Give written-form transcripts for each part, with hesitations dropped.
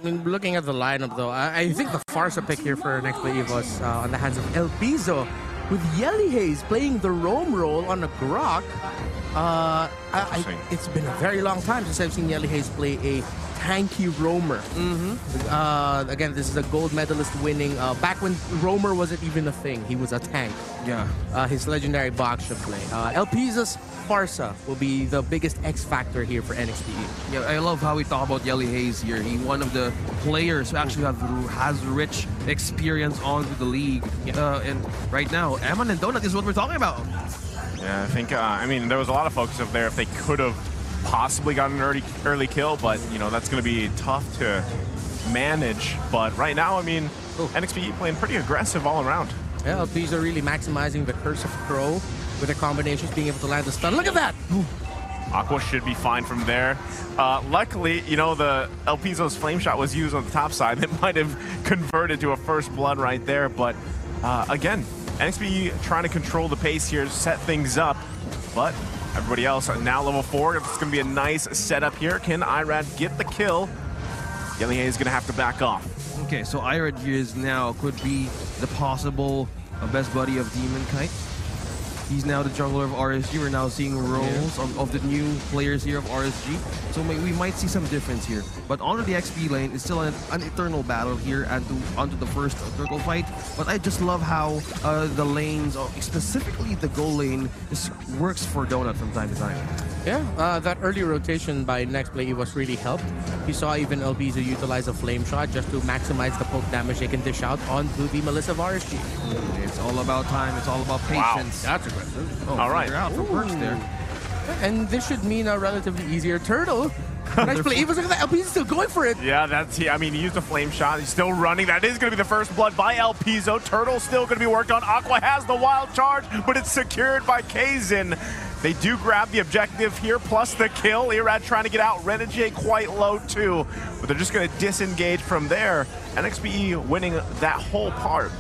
Looking at the lineup, though, I think the Farsa pick here for NXPE was on the hands of El Piso, with Yelly Hayes playing the roam role on a Grok. It's been a very long time since I've seen Yelly Hayes play a tanky roamer. Again, this is a gold medalist winning. Back when roamer wasn't even a thing, he was a tank. Yeah. His legendary box should play. El Piso's Farsa will be the biggest X factor here for NXPE. Yeah, I love how we talk about Yelly Hayes here. He's one of the players who actually has rich experience onto the league. Yeah. And right now, Eman and Donut is what we're talking about. Yeah, I think, I mean, there was a lot of focus up there if they could have possibly gotten an early kill, but, you know, that's going to be tough to manage. But right now, I mean, NXPE playing pretty aggressive all around. Yeah, LPs are really maximizing the Curse of Crow with their combinations, being able to land the stun. Look at that! Aqua should be fine from there. Luckily, you know, the El Piso's flame shot was used on the top side. It might have converted to a first blood right there, but again, NXPE trying to control the pace here, set things up, but everybody else now level 4. It's going to be a nice setup here. Can Irad get the kill? Yelly Hayes is going to have to back off. Okay, so Irad is now could be the possible best buddy of Demon Kite. He's now the jungler of RSG. We're now seeing roles of the new players here of RSG. So we might see some difference here. But onto the XP lane, it's still an eternal battle here and onto the first circle fight. But I just love how the lanes, specifically the goal lane, just works for Donut from time to time. Yeah, that early rotation by NXPE was really helped. You saw even El Piso utilize a flame shot just to maximize the poke damage they can dish out onto the Melissa of RSG. It's all about time. It's all about patience. Wow, that's aggressive. All right. Out for perks there. And this should mean a relatively easier turtle. NXPE was looking at El Piso still going for it. Yeah, I mean, he used a flame shot. He's still running. That is going to be the first blood by El Piso. Turtle still going to be worked on. Aqua has the wild charge, but it's secured by Kazin. They do grab the objective here, plus the kill. Irad trying to get out. Renegade quite low too, but they're just going to disengage from there. NXPE winning that whole part.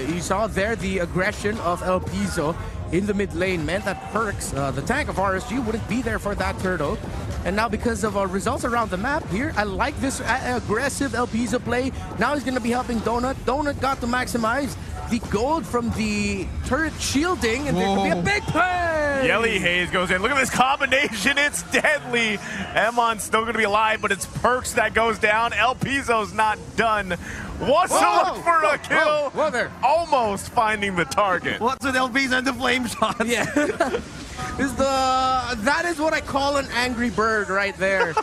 You saw there the aggression of El Piso in the mid lane meant that Perks, the tank of RSG, wouldn't be there for that turtle. And now because of results around the map here, I like this aggressive El Piso play. Now he's going to be helping Donut. Donut got to maximize the gold from the turret shielding, and there could be a big play! Yelly Hayes goes in. Look at this combination. It's deadly. Emon's still going to be alive, but it's Perks that goes down. El Piso's not done. Wants to look for a kill. Whoa there. Almost finding the target. What's with El Piso and the flame shots? Yeah. That is what I call an angry bird right there.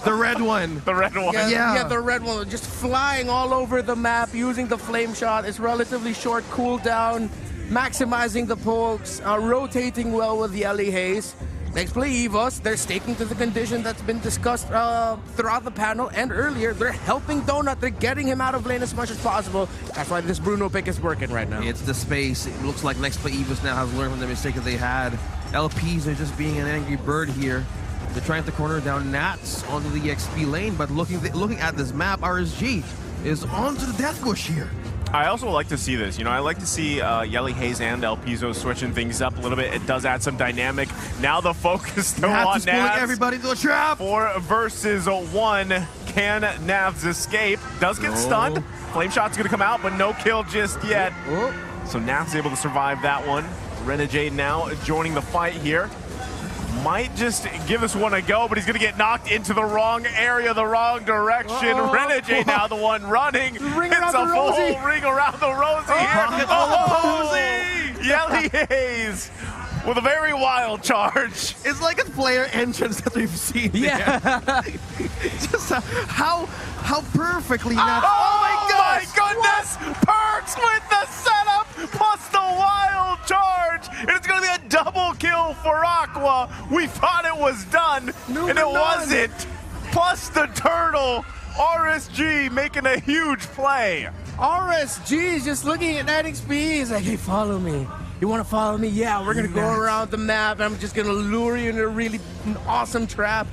The red one. The red one. Yeah, the red one. Just flying all over the map, using the flame shot. It's relatively short cooldown, maximizing the pokes, rotating well with Yelly Hayes. NXPE EVOS, they're sticking to the condition that's been discussed throughout the panel and earlier. They're helping Donut. They're getting him out of lane as much as possible. That's why this Bruno pick is working right now. It's the space. It looks like NXPE EVOS now has learned from the mistake that they had. LPs are just being an angry bird here. They're trying to corner down Nats onto the XP lane, but looking at this map, RSG is onto the death bush here. I also like to see this. You know, I like to see Yelly Hayes and El Piso switching things up a little bit. It does add some dynamic. Now the focus still on Navs. Everybody to the trap. 4 versus 1. Can Navs escape? Does get stunned. Flame shot's going to come out, but no kill just yet. So Navs able to survive that one. Renegade now joining the fight here. Might just give this one a go, but he's going to get knocked into the wrong area, the wrong direction. Renegade now the one running. It's a full ring around the rosy here. Yelly Hayes with a very wild charge. It's like a player entrance that we've seen. Yeah. Just how perfectly. Oh my goodness! Perks with the setup plus the wild charge. And it's going to be a double kill for Aqua. We thought it was done, and it wasn't. Plus the turtle. RSG making a huge play. RSG is just looking at NXPE. He's like, hey, follow me. You want to follow me? Yeah, we're going to go around the map. I'm just going to lure you into a really awesome trap.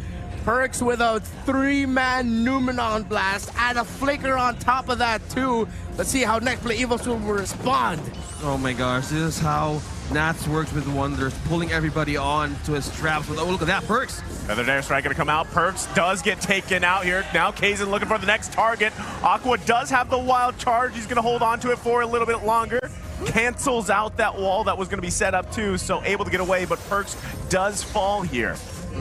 Perks with a 3-man Numenon blast and a flicker on top of that too. Let's see how NXPE EVOS will respond. Oh my gosh, this is how Nats works with wonders, pulling everybody on to his traps. Oh, look at that, Perks. Another Nair strike going to come out. Perks does get taken out here. Now Kaizen looking for the next target. Aqua does have the wild charge. He's going to hold on to it for a little bit longer. Cancels out that wall that was going to be set up too, so able to get away, but Perks does fall here.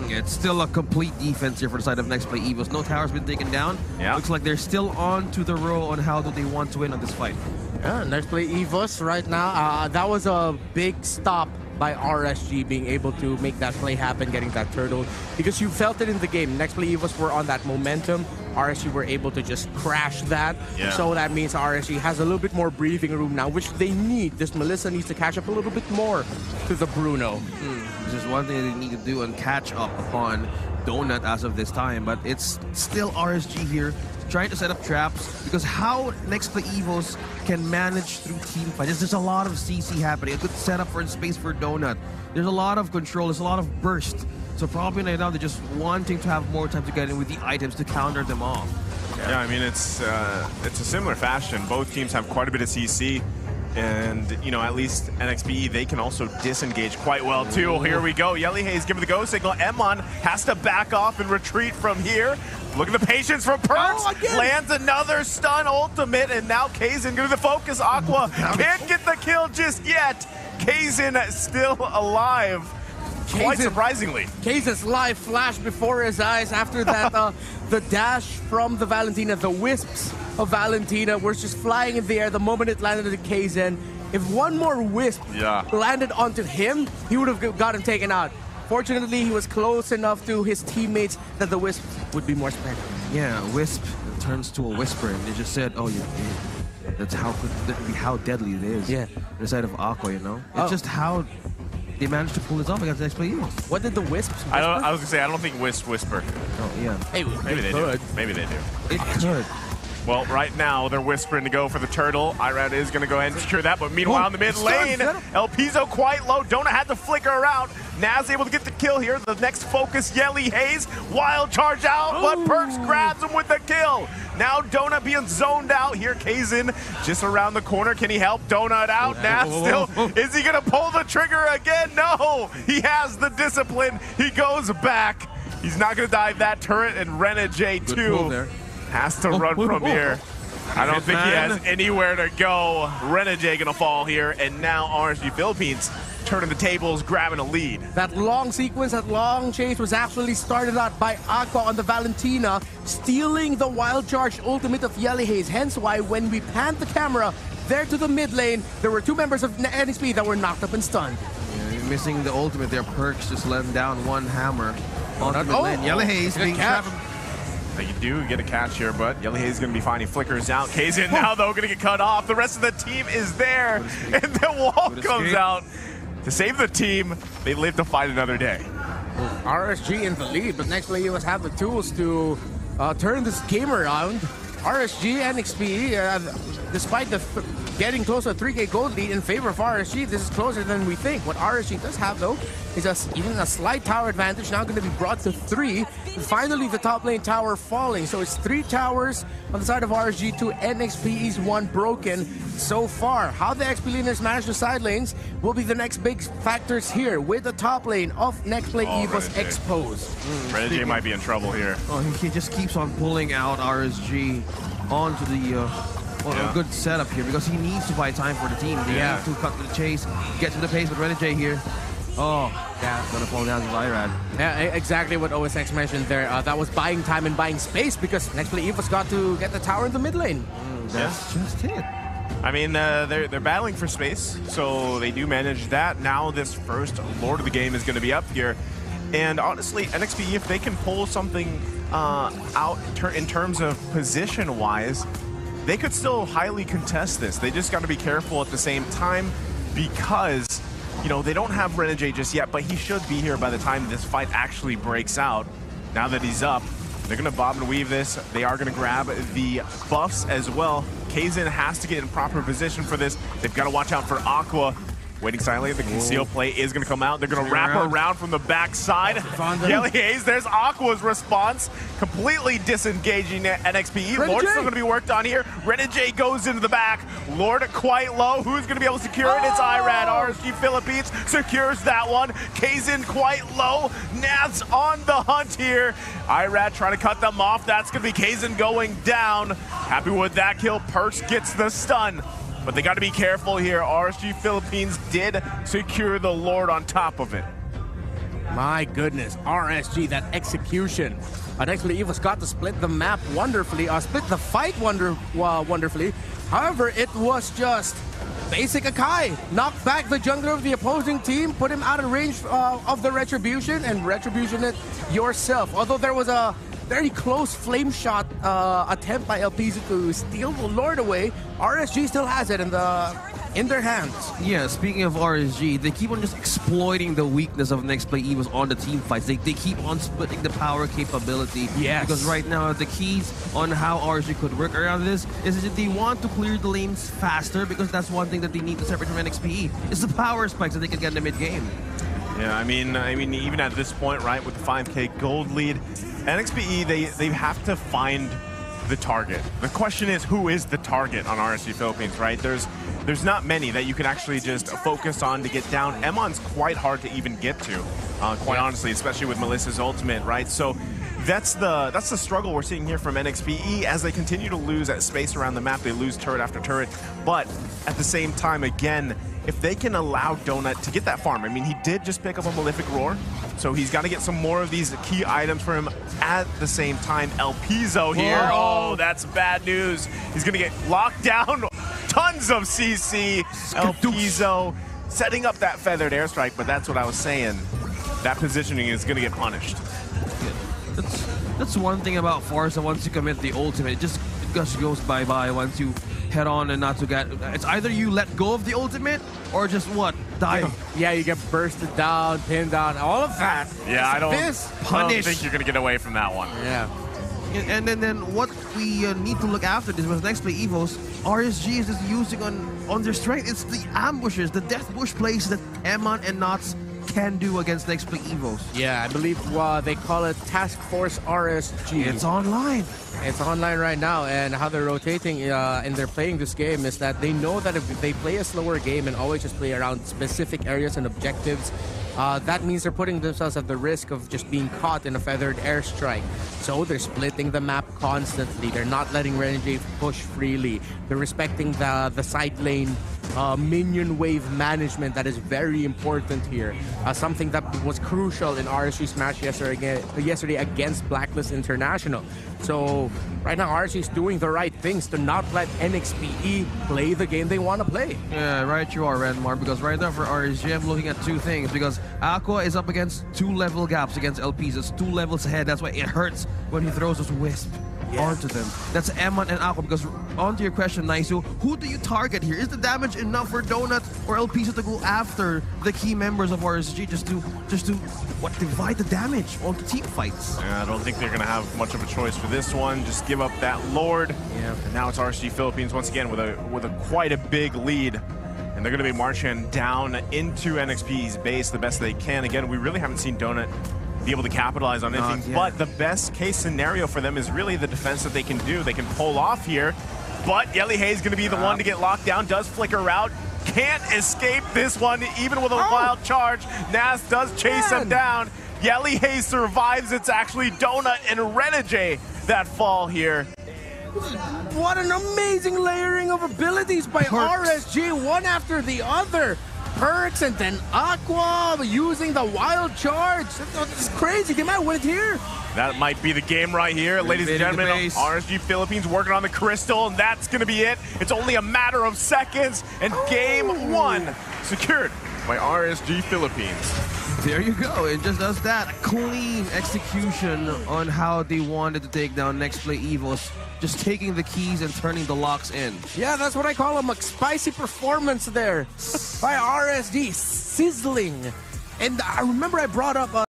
It's still a complete defense here for the side of NXPE EVOS. No tower's been taken down. Yeah. Looks like they're still on to the row on how do they want to win on this fight. Yeah, NXPE EVOS right now, that was a big stop by RSG being able to make that play happen, getting that turtle, because you felt it in the game. NXPE EVOS were on that momentum. RSG were able to just crash that. Yeah. So that means RSG has a little bit more breathing room now, which they need. This Melissa needs to catch up a little bit more to the Bruno. This is one thing they need to do and catch up upon Donut as of this time, but it's still RSG here trying to set up traps, because how NXPE EVOS can manage through team fights. There's a lot of CC happening, a good setup for space for Donut. There's a lot of control, there's a lot of burst. So probably right now they're just wanting to have more time to get in with the items to counter them off. Yeah, I mean, it's a similar fashion. Both teams have quite a bit of CC. And, you know, at least NXPE, they can also disengage quite well, too. Here we go. Yelly Hayes giving the go signal. Emmon has to back off and retreat from here. Look at the patience from Perks. Lands another stun ultimate, and now Kaizen going to the focus. Aqua can't get the kill just yet. Kaizen still alive. Quite surprisingly. Kaizen's life flashed before his eyes after that, the dash from the Valentina, the wisps of Valentina were just flying in the air the moment it landed at Kaizen. If one more wisp landed onto him, he would have gotten taken out. Fortunately, he was close enough to his teammates that the wisp would be more spread. Yeah, wisp turns to a whisper, and they just said, "Oh, you're dead." That's how deadly it is. Yeah. On the side of Aqua, you know, it's just how they managed to pull this off against NXPE. What did the wisps whisper? I was gonna say, I don't think wisps whisper. Oh yeah. Hey, Maybe they do. Maybe they do. It could. Well, right now, they're whispering to go for the turtle. Irad is going to go ahead and secure that, but meanwhile, in the mid lane, El Piso quite low. Donut had to flicker around. Naz able to get the kill here. The next focus, Yelly Hayes. Wild charge out, but Perks grabs him with the kill. Now Donut being zoned out here. Kaizen just around the corner. Can he help Donut out? Naz still, is he going to pull the trigger again? No, he has the discipline. He goes back. He's not going to dive that turret, and Renegade too. Has to run from here. I don't think he has anywhere to go. Renegade gonna fall here, and now RSG Philippines turning the tables, grabbing a lead. That long sequence, that long chase was actually started out by Aqua on the Valentina, stealing the wild charge ultimate of Yelly Hayes. Hence why when we panned the camera there to the mid lane, there were two members of NXPE that were knocked up and stunned. Yeah, you're missing the ultimate there. Perks just letting down one hammer on the mid lane. Yelly Hayes being trapped. You do get a catch here, but Yelly Hayes is going to be finding flickers out. Kaizen now, though, going to get cut off. The rest of the team is there, and the wall comes out. To save the team, they live to fight another day. RSG in the lead, but NXPE EVOS have the tools to turn this game around. RSG and NXPE, despite the getting close to a 3K gold lead in favor of RSG, this is closer than we think. What RSG does have, though, is even a slight tower advantage, now going to be brought to 3. And finally, the top lane tower falling. So it's 3 towers on the side of RSG, 2 NXPE's 1 broken so far. How the XP laners manage the side lanes will be the next big factors here, with the top lane of NXPE EVOS exposed. Renegade might be in trouble here. Oh, he just keeps on pulling out RSG onto the a good setup here, because he needs to buy time for the team. They need to cut to the chase, get to the pace with Renegade here. Oh, yeah, gonna fall down to Irad. Yeah, exactly what OSX mentioned there. That was buying time and buying space, because NXPE EVOS got to get the tower in the mid lane. That's just it. I mean, they're battling for space, so they do manage that. Now this first Lord of the Game is going to be up here. And honestly, NXPE, if they can pull something out in terms of position-wise, they could still highly contest this. They just got to be careful at the same time, because, you know, they don't have Renegade just yet, but he should be here by the time this fight actually breaks out. Now that he's up, they're going to bob and weave this. They are going to grab the buffs as well. Kaizen has to get in proper position for this. They've got to watch out for Aqua. Waiting silently, the conceal play is going to come out. They're going to wrap around from the backside. Yelly Hayes, there's Aqua's response. Completely disengaging NXPE. Lord's still going to be worked on here. Renegade goes into the back. Lord quite low. Who's going to be able to secure it? It's Irad. RSG Philippines secures that one. Kazin quite low. Nav's on the hunt here. Irad trying to cut them off. That's going to be Kazin going down. Happy with that kill. Perks gets the stun. But they got to be careful here. RSG Philippines did secure the Lord on top of it. My goodness, RSG, that execution. NXPE was got to split the map wonderfully, split the fight wonderfully. However, it was just basic Akai. Knocked back the jungler of the opposing team, put him out of range of the Retribution, and Retribution it yourself. Although there was a very close flame shot attempt by LPZ to steal the Lord away, RSG still has it in their hands. Yeah, speaking of RSG, they keep on just exploiting the weakness of NXPE was on the team fights. They keep on splitting the power capability. Yes. Because right now, the keys on how RSG could work around this is that they want to clear the lanes faster, because that's one thing that they need to separate from NXPE, is the power spikes that they can get in the mid-game. Yeah, I mean, even at this point, right, with the 5K gold lead, NXPE, they have to find the target. The question is, who is the target on RSG Philippines, right? There's not many that you can actually just focus on to get down. Emon's quite hard to even get to, quite honestly, especially with Melissa's ultimate, right? So that's the struggle we're seeing here from NXPE as they continue to lose at space around the map. They lose turret after turret, but at the same time, again, if they can allow Donut to get that farm, I mean, he did just pick up a Malefic Roar, so he's got to get some more of these key items for him. At the same time, El Pizo here, oh, that's bad news. He's going to get locked down. Tons of CC. El Pizo setting up that feathered airstrike, but that's what I was saying. That positioning is going to get punished. That's one thing about Forza. Once you commit the ultimate, it just goes bye-bye once you head on and not to get. It's either you let go of the ultimate or just what? Die. Yeah, you get bursted down, pinned down, all of that. Yeah, I don't think you're going to get away from that one. Yeah. And then what we need to look after this was next play Evos. RSG is just using on their strength. It's the ambushes, the death bush plays that Emon and Knots can do against next play Evos. Yeah, I believe they call it Task Force RSG. It's online. It's online right now, and how they're rotating and they're playing this game is that they know that if they play a slower game and always just play around specific areas and objectives, that means they're putting themselves at the risk of just being caught in a feathered airstrike. So they're splitting the map constantly. They're not letting Renegade push freely. They're respecting the side lane minion wave management that is very important here. Something that was crucial in RSG Smash yesterday against Blacklist International. So right now RSG is doing the right things to not let NXPE play the game they want to play. Yeah, right you are, Renmar, because right now for RSG I'm looking at two things, because Aqua is up against 2 level gaps against LPs. It's 2 levels ahead. That's why it hurts when he throws his wisp onto them. That's Emon and Aqua, because onto your question, Naisu, who do you target here? Is the damage enough for Donut or LPs to go after the key members of RSG just to divide the damage onto team fights? Yeah, I don't think they're going to have much of a choice for this one. Just give up that Lord. Yeah. And now it's RSG Philippines once again with a quite a big lead. And they're going to be marching down into NXP's base the best they can. Again, we really haven't seen Donut be able to capitalize on anything, but the best case scenario for them is really the defense that they can do. They can pull off here, but Yelly Hayes is going to be the one to get locked down. Does flicker out, can't escape this one even with a wild charge. Nas does chase him down. Yelly Hayes survives. It's actually Donut and Renegade that fall here. What an amazing layering of abilities by RSG, one after the other. Perks and then Aqua using the wild charge. This is crazy. They might win it here. That might be the game right here. Ladies and gentlemen, RSG Philippines working on the crystal, and that's going to be it. It's only a matter of seconds, and game 1 secured by RSG Philippines. There you go. It just does that. Clean execution on how they wanted to take down next play Evos. Just taking the keys and turning the locks in. Yeah, that's what I call a McSpicy performance there by RSG. Sizzling. And I remember I brought up